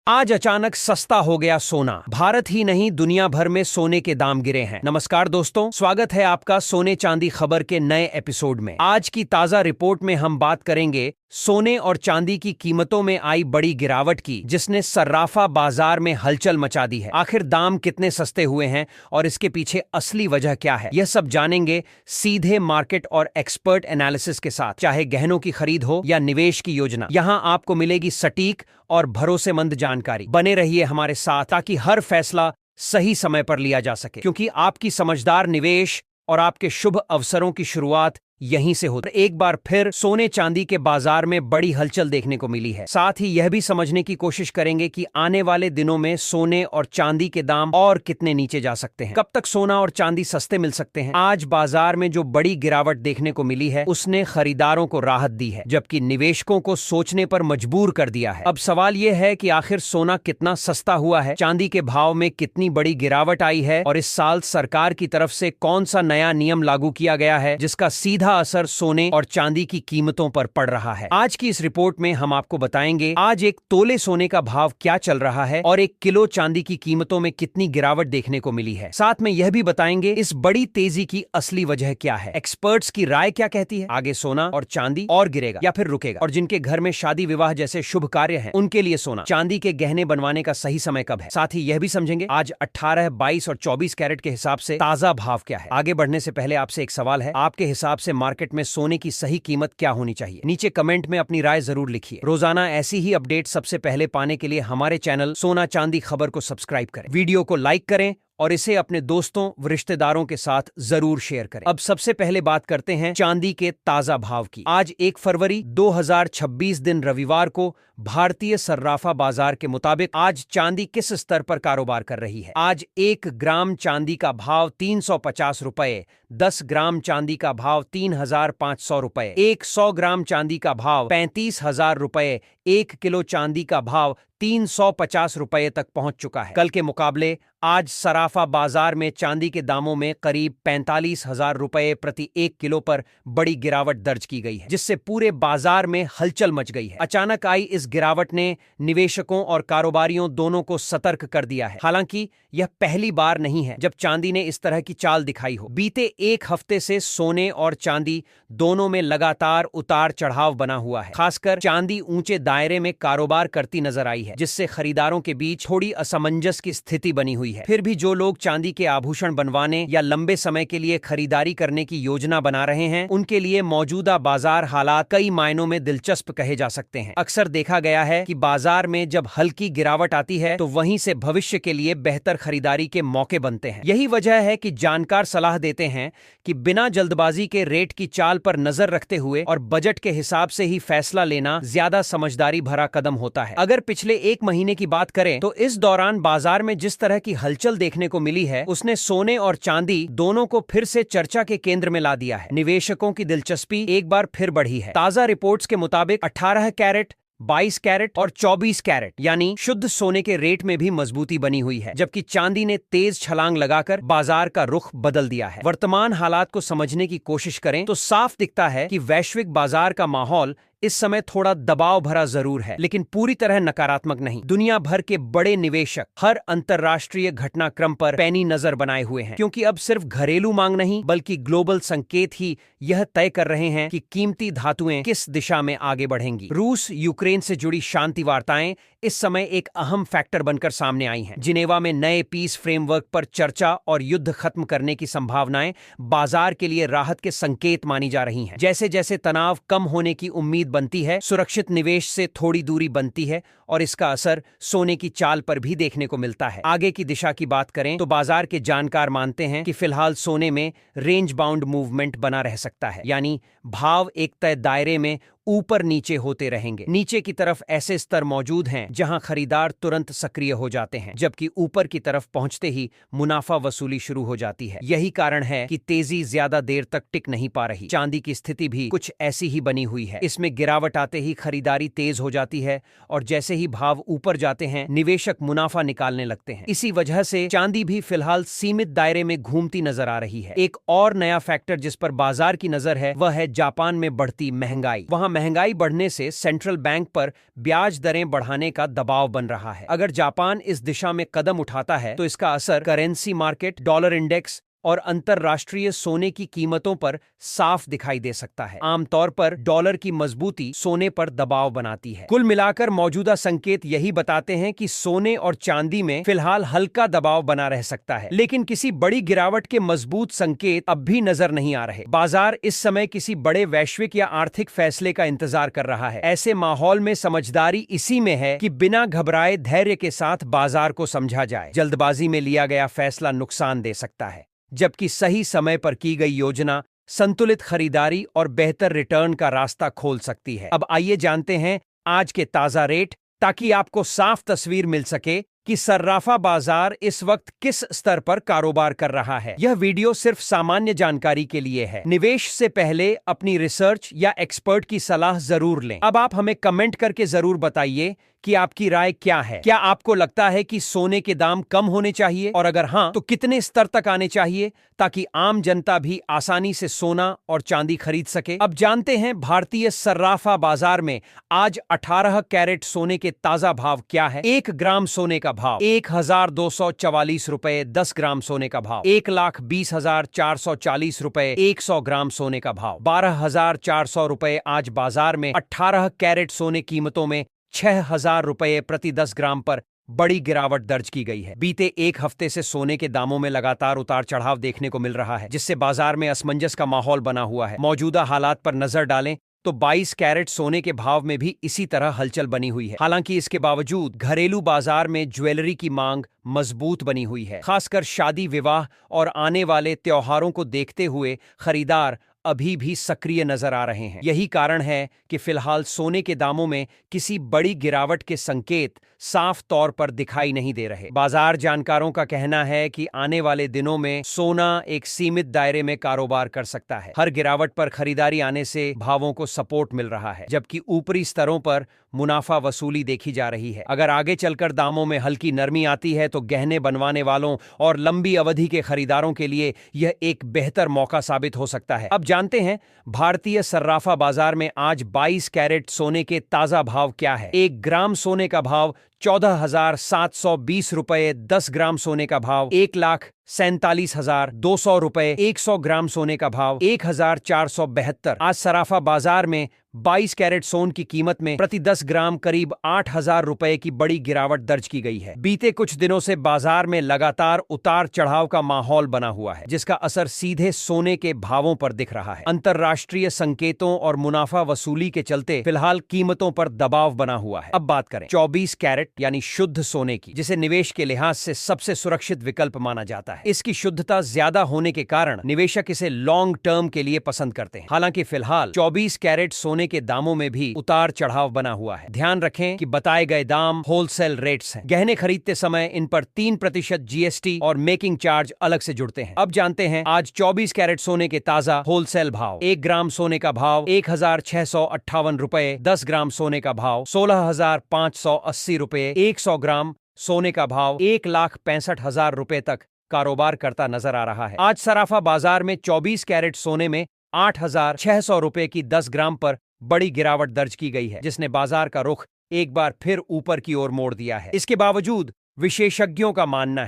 आज अचानक सस्ता हो गया सोना। भारत ही नहीं दुनिया भर में सोने के दाम गिरे हैं। नमस्कार दोस्तों, स्वागत है आपका सोने चांदी खबर के नए एपिसोड में। आज की ताजा रिपोर्ट में हम बात करेंगे सोने और चांदी की कीमतों में आई बड़ी गिरावट की, जिसने सर्राफा बाजार में हलचल मचा दी है। आखिर दाम कितने सस्ते हुए हैं और इसके पीछे असली वजह क्या है, यह सब जानेंगे सीधे मार्केट और एक्सपर्ट एनालिसिस के साथ। चाहे गहनों की खरीद हो या निवेश की योजना, यहां आपको मिलेगी सटीक और भरोसेमंद जानकारी। बने रहिए हमारे साथ ताकि हर फैसला सही समय पर लिया जा सके, क्योंकि आपकी समझदार निवेश और आपके शुभ अवसरों की शुरुआत यहीं से होती है। एक बार फिर सोने चांदी के बाजार में बड़ी हलचल देखने को मिली है। साथ ही यह भी समझने की कोशिश करेंगे कि आने वाले दिनों में सोने और चांदी के दाम और कितने नीचे जा सकते हैं। कब तक सोना और चांदी सस्ते मिल सकते हैं। आज बाजार में जो बड़ी गिरावट देखने को मिली है, उसने खरीदारों को राहत दी है, जबकि निवेशकों को सोचने पर मजबूर कर दिया है। अब सवाल यह है कि आखिर सोना कितना सस्ता हुआ है, चांदी के भाव में कितनी बड़ी गिरावट आई है और इस साल सरकार की तरफ से कौन सा नया नियम लागू किया गया है जिसका सीधा असर सोने और चांदी की कीमतों पर पड़ रहा है। आज की इस रिपोर्ट में हम आपको बताएंगे आज एक तोले सोने का भाव क्या चल रहा है और एक किलो चांदी की कीमतों में कितनी गिरावट देखने को मिली है। साथ में यह भी बताएंगे इस बड़ी तेजी की असली वजह क्या है, एक्सपर्ट्स की राय क्या कहती है, आगे सोना और चांदी और गिरेगा या फिर रुकेगा, और जिनके घर में शादी विवाह जैसे शुभ कार्य हैं, उनके लिए सोना चांदी के गहने बनवाने का सही समय कब है। साथ ही यह भी समझेंगे आज 18, 22 और 24 कैरेट के हिसाब से ताजा भाव क्या है। आगे बढ़ने से पहले आपसे एक सवाल है, आपके हिसाब से मार्केट में सोने की सही कीमत क्या होनी चाहिए। नीचे कमेंट में अपनी राय जरूर लिखिए। रोजाना ऐसी ही अपडेट सबसे पहले पाने के लिए हमारे चैनल सोना चांदी खबर को सब्सक्राइब करें, वीडियो को लाइक करें और इसे अपने दोस्तों व रिश्तेदारों के साथ जरूर शेयर करें। अब सबसे पहले बात करते हैं चांदी के ताजा भाव की। आज 1 फरवरी 2026 दिन रविवार को भारतीय सर्राफा बाजार के मुताबिक आज चांदी किस स्तर पर कारोबार कर रही है। आज 1 ग्राम चांदी का भाव 350 रुपए, 10 ग्राम चांदी का भाव 3500 रुपए, 100 ग्राम चांदी का भाव 35,000 रुपए, 1 किलो चांदी का भाव 350 रुपए तक पहुंच चुका है। कल के मुकाबले आज सराफा बाजार में चांदी के दामों में करीब 45,000 रुपए प्रति 1 किलो पर बड़ी गिरावट दर्ज की गई है, जिससे पूरे बाजार में हलचल मच गई है। अचानक आई इस गिरावट ने निवेशकों और कारोबारियों दोनों को सतर्क कर दिया है। हालांकि यह पहली बार नहीं है जब चांदी ने इस तरह की चाल दिखाई हो। बीते एक हफ्ते से सोने और चांदी दोनों में लगातार उतार चढ़ाव बना हुआ है। खासकर चांदी ऊंचे दायरे में कारोबार करती नजर आई है, जिससे खरीदारों के बीच थोड़ी असमंजस की स्थिति बनी हुई है। फिर भी जो लोग चांदी के आभूषण बनवाने या लंबे समय के लिए खरीदारी करने की योजना बना रहे हैं, उनके लिए मौजूदा बाजार हालात कई मायनों में दिलचस्प कहे जा सकते हैं। अक्सर देखा गया है कि बाजार में जब हल्की गिरावट आती है तो वहीं से भविष्य के लिए बेहतर खरीदारी के मौके बनते हैं। यही वजह है कि जानकार सलाह देते हैं कि बिना जल्दबाजी के रेट की चाल पर नजर रखते हुए और बजट के हिसाब से ही फैसला लेना ज्यादा समझदारी भरा कदम होता है। अगर पिछले 1 महीने की बात करें तो इस दौरान बाजार में जिस तरह की हलचल देखने को मिली है, उसने सोने और चांदी दोनों को फिर से चर्चा के केंद्र में ला दिया है। निवेशकों की दिलचस्पी एक बार फिर बढ़ी है। ताजा रिपोर्ट्स के मुताबिक 18 कैरेट, 22 कैरेट और 24 कैरेट यानी शुद्ध सोने के रेट में भी मजबूती बनी हुई है, जबकि चांदी ने तेज छलांग लगाकर बाजार का रुख बदल दिया है। वर्तमान हालात को समझने की कोशिश करें तो साफ दिखता है कि वैश्विक बाजार का माहौल इस समय थोड़ा दबाव भरा जरूर है, लेकिन पूरी तरह नकारात्मक नहीं। दुनिया भर के बड़े निवेशक हर अंतर्राष्ट्रीय घटनाक्रम पर पैनी नजर बनाए हुए हैं, क्योंकि अब सिर्फ घरेलू मांग नहीं बल्कि ग्लोबल संकेत ही यह तय कर रहे हैं कि कीमती धातुएं किस दिशा में आगे बढ़ेंगी। रूस यूक्रेन से जुड़ी शांति वार्ताएं इस समय एक अहम फैक्टर बनकर सामने आई हैं। जिनेवा में नए पीस फ्रेमवर्क पर चर्चा और युद्ध खत्म करने की संभावनाएं बाजार के लिए राहत के संकेत मानी जा रही हैं। जैसे जैसे तनाव कम होने की उम्मीद बनती है, सुरक्षित निवेश से थोड़ी दूरी बनती है और इसका असर सोने की चाल पर भी देखने को मिलता है। आगे की दिशा की बात करें तो बाजार के जानकार मानते हैं कि फिलहाल सोने में रेंज बाउंड मूवमेंट बना रह सकता है, यानी भाव एक तय दायरे में ऊपर नीचे होते रहेंगे। नीचे की तरफ ऐसे स्तर मौजूद हैं जहां खरीदार तुरंत सक्रिय हो जाते हैं, जबकि ऊपर की तरफ पहुंचते ही मुनाफा वसूली शुरू हो जाती है। यही कारण है कि तेजी ज्यादा देर तक टिक नहीं पा रही। चांदी की स्थिति भी कुछ ऐसी ही बनी हुई है। इसमें गिरावट आते ही खरीदारी तेज हो जाती है और जैसे ही भाव ऊपर जाते हैं निवेशक मुनाफा निकालने लगते हैं। इसी वजह से चांदी भी फिलहाल सीमित दायरे में घूमती नजर आ रही है। एक और नया फैक्टर जिस पर बाजार की नजर है वह है जापान में बढ़ती महंगाई। वहां महंगाई बढ़ने से सेंट्रल बैंक पर ब्याज दरें बढ़ाने का दबाव बन रहा है। अगर जापान इस दिशा में कदम उठाता है तो इसका असर करेंसी मार्केट, डॉलर इंडेक्स और अंतरराष्ट्रीय सोने की कीमतों पर साफ दिखाई दे सकता है। आमतौर पर डॉलर की मजबूती सोने पर दबाव बनाती है। कुल मिलाकर मौजूदा संकेत यही बताते हैं कि सोने और चांदी में फिलहाल हल्का दबाव बना रह सकता है, लेकिन किसी बड़ी गिरावट के मजबूत संकेत अब भी नजर नहीं आ रहे। बाजार इस समय किसी बड़े वैश्विक या आर्थिक फैसले का इंतजार कर रहा है। ऐसे माहौल में समझदारी इसी में है कि बिना घबराए धैर्य के साथ बाजार को समझा जाए। जल्दबाजी में लिया गया फैसला नुकसान दे सकता है, जबकि सही समय पर की गई योजना संतुलित खरीदारी और बेहतर रिटर्न का रास्ता खोल सकती है। अब आइए जानते हैं आज के ताजा रेट, ताकि आपको साफ तस्वीर मिल सके कि सर्राफा बाजार इस वक्त किस स्तर पर कारोबार कर रहा है। यह वीडियो सिर्फ सामान्य जानकारी के लिए है। निवेश से पहले अपनी रिसर्च या एक्सपर्ट की सलाह जरूर लें। अब आप हमें कमेंट करके जरूर बताइए कि आपकी राय क्या है। क्या आपको लगता है कि सोने के दाम कम होने चाहिए, और अगर हां तो कितने स्तर तक आने चाहिए, ताकि आम जनता भी आसानी से सोना और चांदी खरीद सके। अब जानते हैं भारतीय सर्राफा बाजार में आज 18 कैरेट सोने के ताजा भाव क्या है। 1 ग्राम सोने का भाव 1244 रुपए, 10 ग्राम सोने का भाव 1,20,440 रुपए, 100 ग्राम सोने का भाव 12,400 रुपए। आज बाजार में 18 कैरेट सोने कीमतों में 6,000 रुपए प्रति 10 ग्राम पर बड़ी गिरावट दर्ज की गई है। बीते एक हफ्ते से सोने के दामों में लगातार उतार चढ़ाव देखने को मिल रहा है, जिससे बाजार में असमंजस का माहौल बना हुआ है। मौजूदा हालात पर नजर डालें तो 22 कैरेट सोने के भाव में भी इसी तरह हलचल बनी हुई है। हालांकि इसके बावजूद घरेलू बाजार में ज्वेलरी की मांग मजबूत बनी हुई है। खासकर शादी विवाह और आने वाले त्योहारों को देखते हुए खरीदार अभी भी सक्रिय नजर आ रहे हैं। यही कारण है कि फिलहाल सोने के दामों में किसी बड़ी गिरावट के संकेत साफ तौर पर दिखाई नहीं दे रहे। बाजार जानकारों का कहना है कि आने वाले दिनों में सोना एक सीमित दायरे में कारोबार कर सकता है। हर गिरावट पर खरीदारी आने से भावों को सपोर्ट मिल रहा है, जबकि ऊपरी स्तरों पर मुनाफा वसूली देखी जा रही है। अगर आगे चलकर दामों में हल्की नरमी आती है तो गहने बनवाने वालों और लंबी अवधि के खरीदारों के लिए यह एक बेहतर मौका साबित हो सकता है। अब जानते हैं भारतीय सर्राफा बाजार में आज 22 कैरेट सोने के ताजा भाव क्या है। 1 ग्राम सोने का भाव 14,720 रुपए, 10 ग्राम सोने का भाव 1,47,200 रुपए, 100 ग्राम सोने का भाव 1,472। आज सराफा बाजार में 22 कैरेट सोन की कीमत में प्रति 10 ग्राम करीब 8,000 रुपए की बड़ी गिरावट दर्ज की गई है। बीते कुछ दिनों से बाजार में लगातार उतार चढ़ाव का माहौल बना हुआ है, जिसका असर सीधे सोने के भावों पर दिख रहा है। अंतरराष्ट्रीय संकेतों और मुनाफा वसूली के चलते फिलहाल कीमतों पर दबाव बना हुआ है। अब बात करें 24 कैरेट यानी शुद्ध सोने की, जिसे निवेश के लिहाज से सबसे सुरक्षित विकल्प माना जाता है। इसकी शुद्धता ज्यादा होने के कारण निवेशक इसे लॉन्ग टर्म के लिए पसंद करते हैं। हालांकि फिलहाल 24 कैरेट सोने के दामों में भी उतार चढ़ाव बना हुआ है। ध्यान रखें कि बताए गए दाम होलसेल रेट्स हैं। गहने खरीदते समय इन पर 3% जीएसटी और मेकिंग चार्ज अलग से जुड़ते हैं। अब जानते हैं आज 24 कैरेट सोने के ताजा होलसेल भाव। 1 ग्राम सोने का भाव 1,658 रुपए, 10 ग्राम सोने का भाव 16,580 रुपए, 100 ग्राम सोने का भाव 1,65,000 रुपए तक कारोबार करता नजर आ रहा है। आज सराफा बाजार में 24 कैरेट सोने में 8,600 रुपए की 10 ग्राम पर बड़ी गिरावट दर्ज की गई है, जिसने बाजार का रुख एक बार फिर ऊपर की ओर मोड़ दिया है। इसके बावजूद विशेषज्ञों का मानना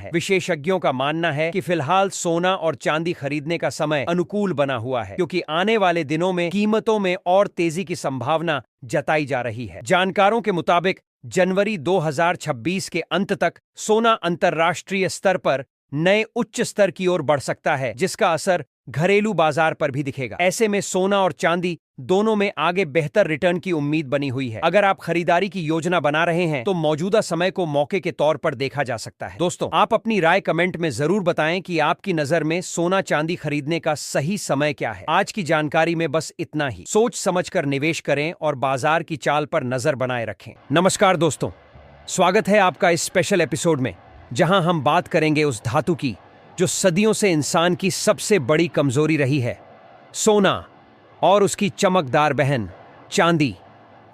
है कि फिलहाल सोना और चांदी खरीदने का समय अनुकूल बना हुआ है, क्योंकि आने वाले दिनों में कीमतों में और तेजी की संभावना जताई जा रही है। जानकारों के मुताबिक जनवरी 2026 के अंत तक सोना अंतरराष्ट्रीय स्तर पर नए उच्च स्तर की ओर बढ़ सकता है, जिसका असर घरेलू बाजार पर भी दिखेगा। ऐसे में सोना और चांदी दोनों में आगे बेहतर रिटर्न की उम्मीद बनी हुई है। अगर आप खरीदारी की योजना बना रहे हैं तो मौजूदा समय को मौके के तौर पर देखा जा सकता है। दोस्तों, आप अपनी राय कमेंट में जरूर बताएं कि आपकी नजर में सोना चांदी खरीदने का सही समय क्या है। आज की जानकारी में बस इतना ही। सोच समझकर निवेश करें और बाजार की चाल पर नजर बनाए रखें। नमस्कार दोस्तों, स्वागत है आपका इस स्पेशल एपिसोड में, जहां हम बात करेंगे उस धातु की जो सदियों से इंसान की सबसे बड़ी कमजोरी रही है, सोना, और उसकी चमकदार बहन चांदी।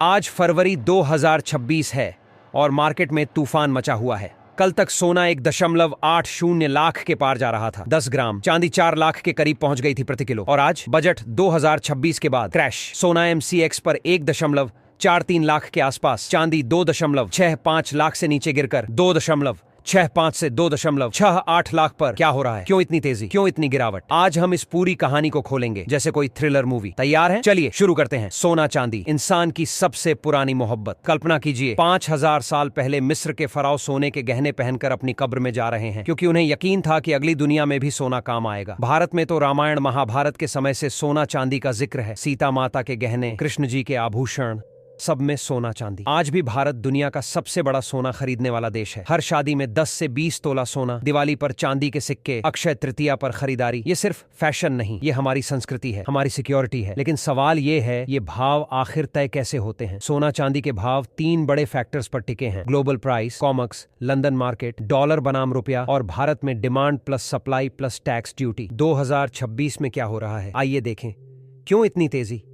आज फरवरी 2026 है और मार्केट में तूफान मचा हुआ है। कल तक सोना 1.80 लाख के पार जा रहा था। 10 ग्राम चांदी 4 लाख के करीब पहुंच गई थी प्रति किलो। और आज बजट 2026 के बाद क्रैश। सोना MCX पर 1.43 लाख के आसपास, चांदी 2.65 लाख से नीचे गिरकर 2.65 से 2.68 लाख पर। क्या हो रहा है? क्यों इतनी तेजी? क्यों इतनी गिरावट? आज हम इस पूरी कहानी को खोलेंगे जैसे कोई थ्रिलर मूवी। तैयार हैं? चलिए शुरू करते हैं। सोना चांदी, इंसान की सबसे पुरानी मोहब्बत। कल्पना कीजिए 5000 साल पहले मिस्र के फराव सोने के गहने पहनकर अपनी कब्र में जा रहे हैं, क्योंकि उन्हें यकीन था कि अगली दुनिया में भी सोना काम आएगा। भारत में तो रामायण महाभारत के समय से सोना चांदी का जिक्र है। सीता माता के गहने, कृष्ण जी के आभूषण, सब में सोना चांदी। आज भी भारत दुनिया का सबसे बड़ा सोना खरीदने वाला देश है। हर शादी में 10 से 20 तोला सोना, दिवाली पर चांदी के सिक्के, अक्षय तृतीया पर खरीदारी। ये सिर्फ फैशन नहीं, ये हमारी संस्कृति है, हमारी सिक्योरिटी है। लेकिन सवाल ये है, ये भाव आखिर तय कैसे होते हैं? सोना चांदी के भाव 3 बड़े फैक्टर्स पर टिके हैं: global price, comex, London market, dollar बनाम रुपया, और भारत में demand plus supply plus tax duty. 2026 में क्या हो रहा है, आइए देखें। क्यों इतनी तेजी?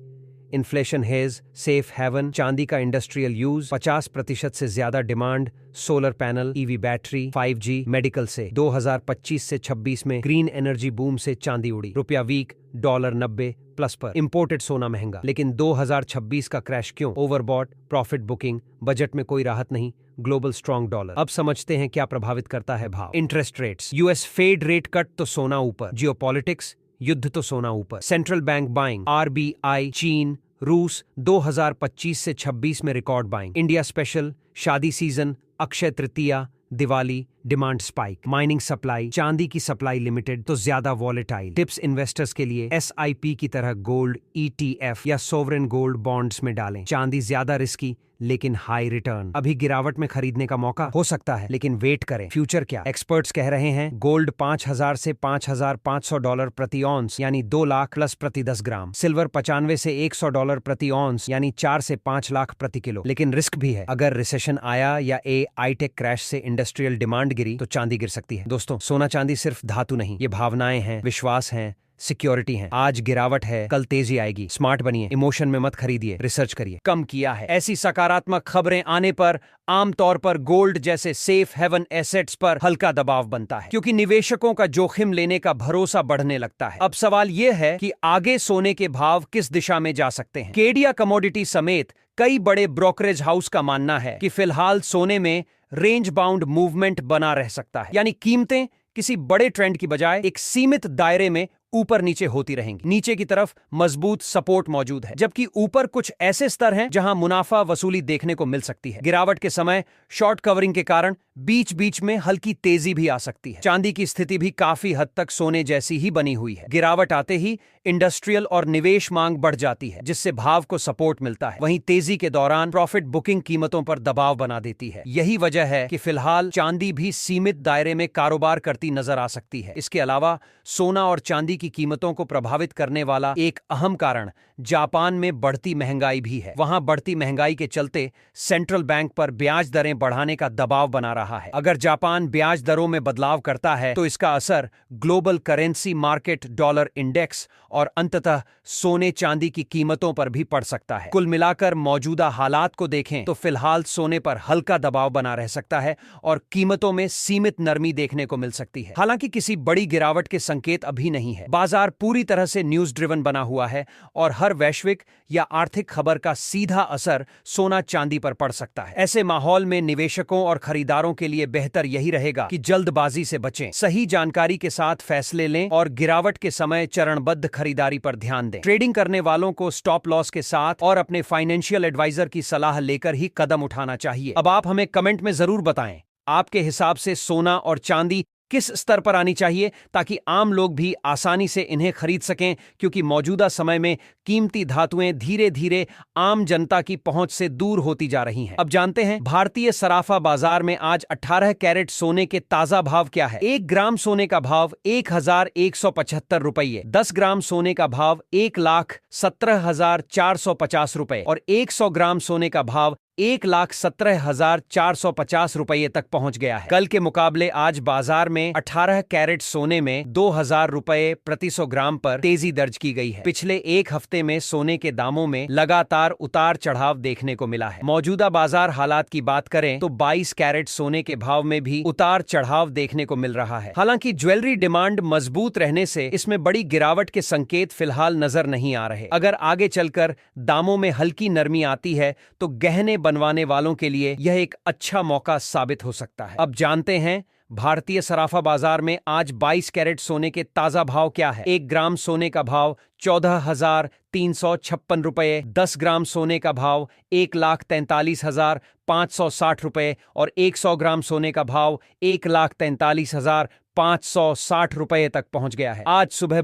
इन्फ्लेशन हेज, सेफ हेवन, चांदी का इंडस्ट्रियल यूज, 50% से ज्यादा demand, solar panel, EV battery, 5G, medical से। 2025 से 26 में ग्रीन एनर्जी बूम से चांदी उड़ी, रुपया वीक, डॉलर 90 प्लस पर। इंपोर्टेड सोना महंगा। लेकिन 2026 का क्रैश क्यों? ओवरबॉट, प्रॉफिट बुकिंग, बजट में कोई राहत नहीं, ग्लोबल स्ट्रॉन्ग डॉलर। अब समझते हैं क्या प्रभावित करता है भाव। Interest rates, US Fed rate cut तो सोना ऊपर, जियोपॉलिटिक्स, युद्ध तो सोना ऊपर, सेंट्रल बैंक बाइंग, RBI, चीन, रूस। 2025 से 26 में रिकॉर्ड बाइंग। इंडिया स्पेशल, शादी season, Akshaya Tritiya, Diwali, demand spike. Mining supply, चांदी की सप्लाई लिमिटेड तो ज्यादा वॉलेटाइल। टिप्स इन्वेस्टर्स के लिए, SIP की तरह गोल्ड ETF या सोवरेन गोल्ड बॉन्ड्स में डालें। चांदी ज्यादा रिस्की लेकिन हाई रिटर्न। अभी गिरावट में खरीदने का मौका हो सकता है, लेकिन वेट करें। फ्यूचर क्या? एक्सपर्ट्स कह रहे हैं गोल्ड 5000 से $5500 प्रति ऑन्स, यानी 2 लाख प्लस प्रति 10 ग्राम। सिल्वर 95 से $100 प्रति ऑन्स, यानी 4 से 5 लाख प्रति किलो। लेकिन रिस्क भी है, अगर रिसेशन आया या AI टेक क्रैश से इंडस्ट्रियल डिमांड गिरी तो चांदी गिर सकती है। दोस्तों, सोना चांदी सिर्फ धातु नहीं, ये भावनाएं हैं, विश्वास हैं, सिक्योरिटी है। आज गिरावट है, कल तेजी आएगी। स्मार्ट बनिए, इमोशन में मत खरीदिए, रिसर्च करिए। कम किया है। ऐसी सकारात्मक खबरें आने पर आमतौर पर गोल्ड जैसे सेफ हेवन एसेट्स पर हल्का दबाव बनता है, क्योंकि निवेशकों का जोखिम लेने का भरोसा बढ़ने लगता है। अब सवाल यह है कि आगे सोने के भाव किस दिशा में जा सकते हैं। केडिया कमोडिटी समेत कई बड़े ब्रोकरेज हाउस का मानना है कि फिलहाल सोने में रेंज बाउंड मूवमेंट बना रह सकता है, यानी कीमतें किसी बड़े ट्रेंड की बजाय एक सीमित दायरे में ऊपर नीचे होती रहेंगी। नीचे की तरफ मजबूत सपोर्ट मौजूद है, जबकि ऊपर कुछ ऐसे स्तर हैं जहां मुनाफा वसूली देखने को मिल सकती है। गिरावट के समय शॉर्ट कवरिंग के कारण बीच बीच में हल्की तेजी भी आ सकती है। चांदी की स्थिति भी काफी हद तक सोने जैसी ही बनी हुई है। गिरावट आते ही इंडस्ट्रियल और निवेश मांग बढ़ जाती है, जिससे भाव को सपोर्ट मिलता है। वहीं तेजी के दौरान प्रॉफिट बुकिंग कीमतों पर दबाव बना देती है। यही वजह है कि फिलहाल चांदी भी सीमित दायरे में कारोबार करती नजर आ सकती है। इसके अलावा सोना और चांदी की कीमतों को प्रभावित करने वाला एक अहम कारण जापान में बढ़ती महंगाई भी है। वहां बढ़ती महंगाई के चलते सेंट्रल बैंक पर ब्याज दरें बढ़ाने का दबाव बना रहा है। अगर जापान ब्याज दरों में बदलाव करता है तो इसका असर global currency market, dollar index और अंततः सोने चांदी की कीमतों पर भी पड़ सकता है। कुल मिलाकर मौजूदा हालात को देखें तो फिलहाल सोने पर हल्का दबाव बना रह सकता है और कीमतों में सीमित नरमी देखने को मिल सकती है। हालांकि किसी बड़ी गिरावट के संकेत अभी नहीं है। बाजार पूरी तरह से न्यूज ड्रिवन बना हुआ है और हर वैश्विक या आर्थिक खबर का सीधा असर सोना चांदी पर पड़ सकता है। ऐसे माहौल में निवेशकों और खरीदारों के लिए बेहतर यही रहेगा कि जल्दबाजी से बचें, सही जानकारी के साथ फैसले लें और गिरावट के समय चरणबद्ध खरीदारी पर ध्यान दें। ट्रेडिंग करने वालों को स्टॉप लॉस के साथ और अपने फाइनेंशियल एडवाइजर की सलाह लेकर ही कदम उठाना चाहिए। अब आप हमें कमेंट में जरूर बताएं, आपके हिसाब से सोना और चांदी किस स्तर पर आनी चाहिए, ताकि आम लोग भी आसानी से इन्हें खरीद सकें, क्योंकि मौजूदा समय में कीमती धातुएं धीरे धीरे आम जनता की पहुंच से दूर होती जा रही हैं। अब जानते हैं भारतीय सराफा बाजार में आज 18 कैरेट सोने के ताजा भाव क्या है। 1 ग्राम सोने का भाव 1175 रुपये, 10 ग्राम सोने का भाव 1,17,450 रुपए और 100 ग्राम सोने का भाव 1,17,450 तक पहुंच गया है। कल के मुकाबले आज बाजार में 18 कैरेट सोने में 2,000 रुपए प्रति 100 ग्राम पर तेजी दर्ज की गई है। पिछले एक हफ्ते में सोने के दामों में लगातार उतार चढ़ाव देखने को मिला है। मौजूदा बाजार हालात की बात करें तो 22 कैरेट सोने के भाव में भी उतार चढ़ाव देखने को मिल रहा है। हालांकि ज्वेलरी डिमांड मजबूत रहने से इसमें बड़ी गिरावट के संकेत फिलहाल नजर नहीं आ रहे। अगर आगे चलकर दामों में हल्की नरमी आती है तो गहने बनवाने वालों के लिए यह एक अच्छा मौका साबित हो सकता है। अब जानते हैं भारतीय सराफा बाजार में आज 22 कैरेट सोने के ताजा भाव क्या है। 1 ग्राम सोने का भाव 14,356 रुपए, 10 ग्राम सोने का भाव 1,43,560 रुपए और 100 ग्राम सोने का भाव 1,43,560 रुपए तक पहुंच गया है। आज सुबह